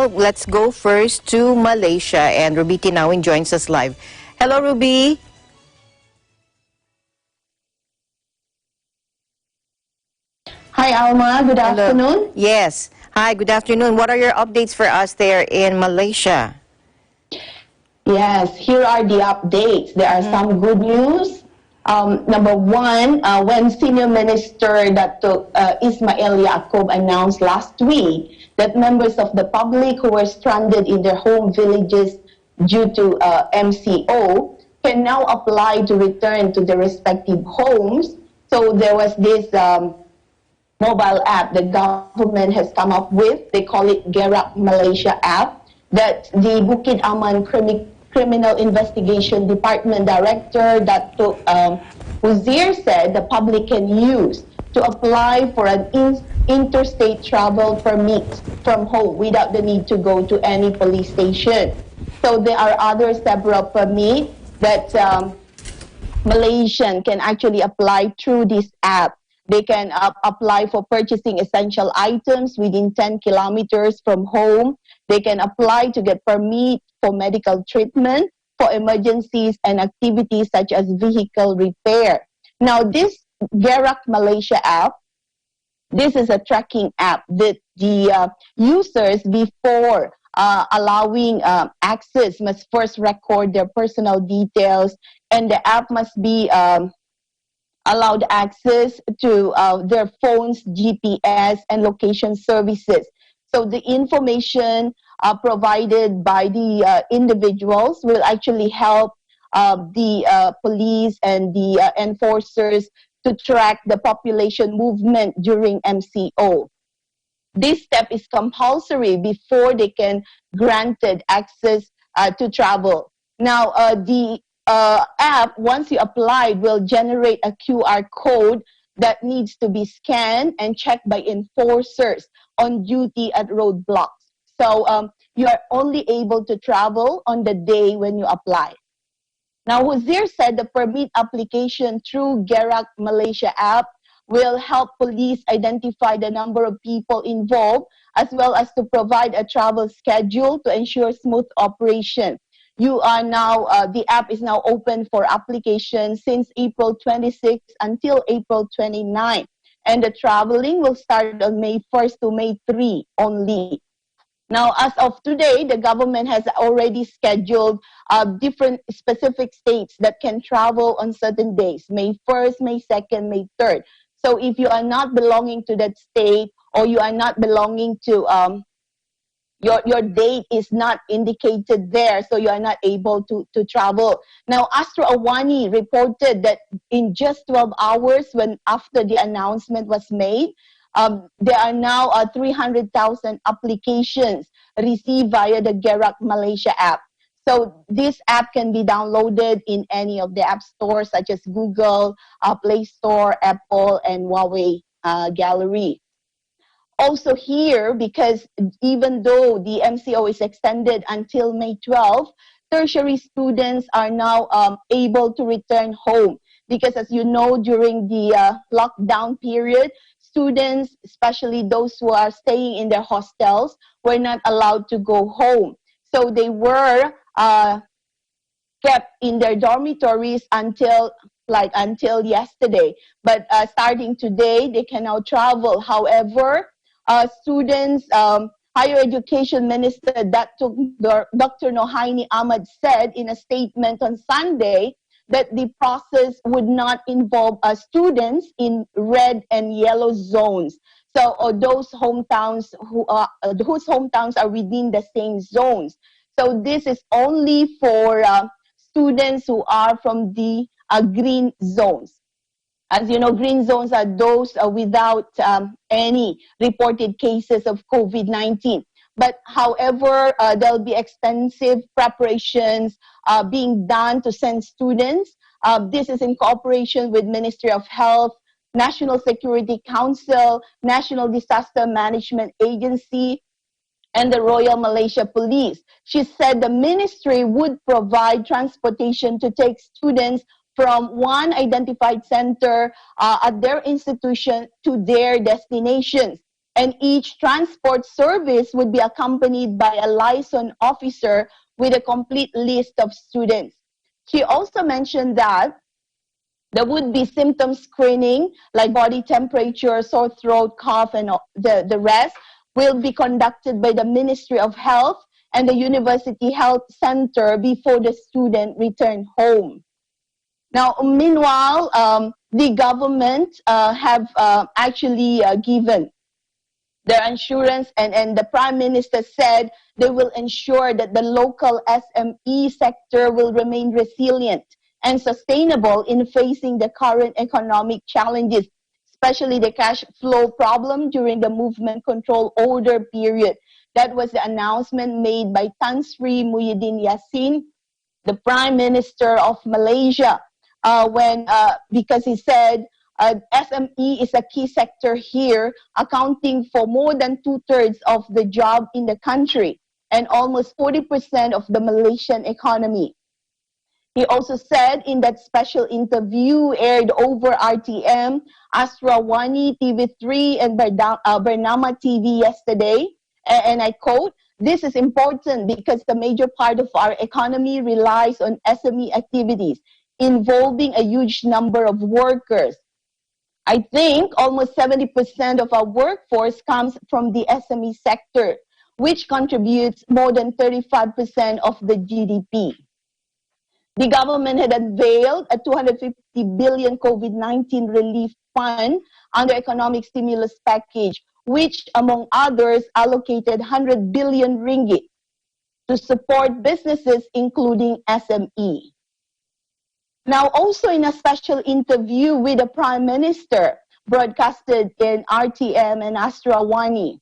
now, let's go first to Malaysia, and Ruby Tinawin joins us live. Hello, Ruby. Hi, Alma. Good afternoon. Yes. Hi, good afternoon. What are your updates for us there in Malaysia? Yes, here are the updates. There are some good news. Number one, when Senior Minister Datuk Ismail Yaakob announced last week that members of the public who were stranded in their home villages due to MCO can now apply to return to their respective homes. So there was this mobile app the government has come up with. They call it Gerak Malaysia app, that the Bukit Aman Criminal Investigation Department Director Datuk Uzir said the public can use to apply for an interstate travel permit from home without the need to go to any police station. So there are other several permits that Malaysian can actually apply through this app. They can apply for purchasing essential items within 10 kilometers from home. They can apply to get permit for medical treatment, for emergencies and activities such as vehicle repair. Now, this Gerak Malaysia app, this is a tracking app that the users, before allowing access, must first record their personal details, and the app must be allowed access to their phone's GPS and location services. So the information provided by the individuals will actually help the police and the enforcers to track the population movement during MCO. This step is compulsory before they can granted access to travel. Now, the app, once you apply, will generate a QR code that needs to be scanned and checked by enforcers on duty at roadblocks. So you are only able to travel on the day when you apply. Now, Wazir said the permit application through Gerak Malaysia app will help police identify the number of people involved, as well as to provide a travel schedule to ensure smooth operation. You are now, the app is now open for application since April 26 until April 29. And the traveling will start on May 1st to May 3 only. Now, as of today, the government has already scheduled different specific states that can travel on certain days, May 1st, May 2nd, May 3rd. So if you are not belonging to that state, or you are not belonging to your date is not indicated there, so you are not able to travel. Now, Astro Awani reported that in just 12 hours after the announcement was made, there are now 300,000 applications received via the Gerak Malaysia app. So this app can be downloaded in any of the app stores such as Google, Play Store, Apple, and Huawei Gallery. Also here, because even though the MCO is extended until May 12, tertiary students are now able to return home. Because as you know, during the lockdown period, students, especially those who are staying in their hostels, were not allowed to go home. So they were kept in their dormitories until yesterday. But starting today, they can now travel. However, students, Higher Education Minister Dr. Nohaini Ahmad said in a statement on Sunday that the process would not involve students in red and yellow zones. So those hometowns whose hometowns are within the same zones. So this is only for students who are from the green zones. As you know, green zones are those without any reported cases of COVID-19. But however, there'll be extensive preparations being done to send students. This is in cooperation with Ministry of Health, National Security Council, National Disaster Management Agency, and the Royal Malaysia Police. She said the ministry would provide transportation to take students from one identified center at their institution to their destinations. And each transport service would be accompanied by a liaison officer with a complete list of students. She also mentioned that there would be symptom screening like body temperature, sore throat, cough, and the rest will be conducted by the Ministry of Health and the University Health Center before the student return home. Now, meanwhile, the government have actually given their assurance, and the Prime Minister said they will ensure that the local SME sector will remain resilient and sustainable in facing the current economic challenges, especially the cash flow problem during the movement control order period. That was the announcement made by Tan Sri Muhyiddin Yassin, the Prime Minister of Malaysia, because he said SME is a key sector here, accounting for more than 2/3 of the job in the country and almost 40% of the Malaysian economy. He also said in that special interview aired over RTM, Astrawani, TV3, and Bernama TV yesterday, and I quote, "This is important because the major part of our economy relies on SME activities involving a huge number of workers. I think almost 70% of our workforce comes from the SME sector, which contributes more than 35% of the GDP. The government had unveiled a 250 billion COVID-19 relief fund under economic stimulus package, which, among others, allocated 100 billion ringgit to support businesses, including SME. Now, also in a special interview with the Prime Minister, broadcasted in RTM and Astrawani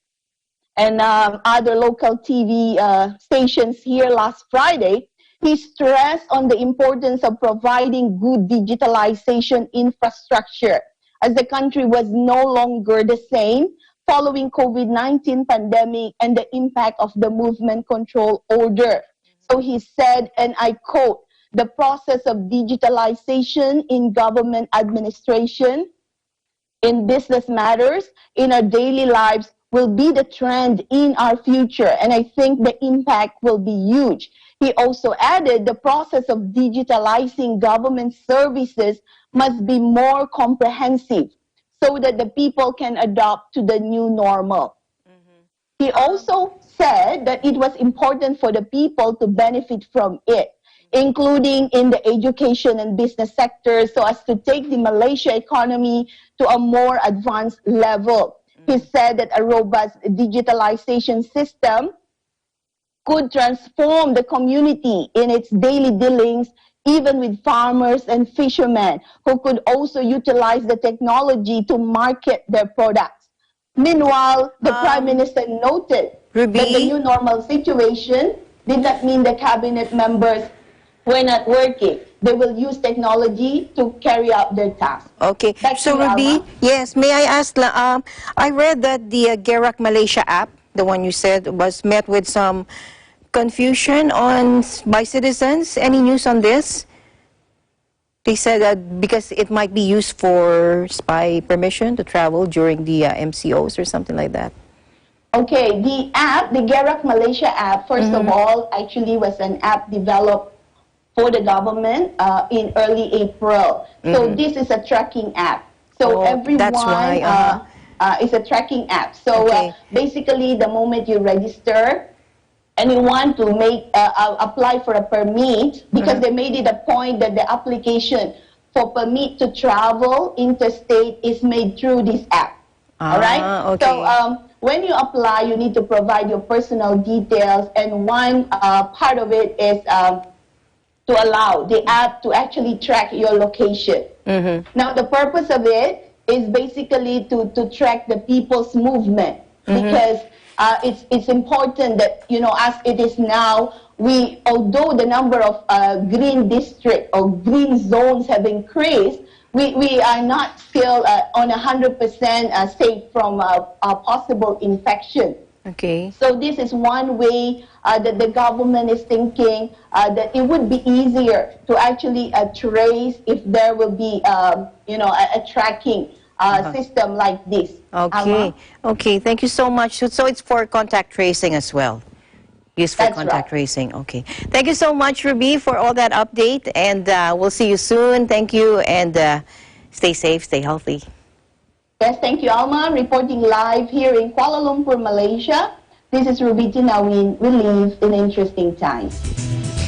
and other local TV stations here last Friday, he stressed on the importance of providing good digitalization infrastructure as the country was no longer the same following COVID-19 pandemic and the impact of the movement control order. So he said, and I quote, "The process of digitalization in government administration, in business matters, in our daily lives will be the trend in our future, and I think the impact will be huge." He also added the process of digitalizing government services must be more comprehensive so that the people can adopt to the new normal. He also said that it was important for the people to benefit from it, including in the education and business sector, so as to take the Malaysia economy to a more advanced level. He said that a robust digitalization system could transform the community in its daily dealings, even with farmers and fishermen, who could also utilize the technology to market their products. Meanwhile, the Prime Minister noted that the new normal situation did not mean the cabinet members were not working. They will use technology to carry out their tasks. Okay. So, Ruby, yes, may I ask, I read that the Gerak Malaysia app, the one you said, was met with some confusion by citizens. Any news on this? They said that because it might be used for spy permission to travel during the MCOs or something like that. Okay, the app, the Gerak Malaysia app, first of all, actually was an app developed for the government in early April. So this is a tracking app. So everyone that's why, is a tracking app. So basically, the moment you register and you want to apply for a permit, because they made it a point that the application for permit to travel interstate is made through this app. All right? Okay. So when you apply, you need to provide your personal details, and one part of it is to allow the app to actually track your location. Now, the purpose of it is basically to track the people's movement, because it's important that, you know, as it is now, although the number of green district or green zones have increased, we are not still on 100% safe from a possible infection. Okay. So this is one way that the government is thinking that it would be easier to actually trace if there will be, you know, a tracking system like this. Okay. Alma? Okay. Thank you so much. So it's for contact tracing as well. Used for That's contact right. tracing. Okay. Thank you so much, Ruby, for all that update. And we'll see you soon. Thank you. And stay safe, stay healthy. Yes, thank you, Alma. Reporting live here in Kuala Lumpur, Malaysia. This is Ruby Tinawin. We live in interesting times.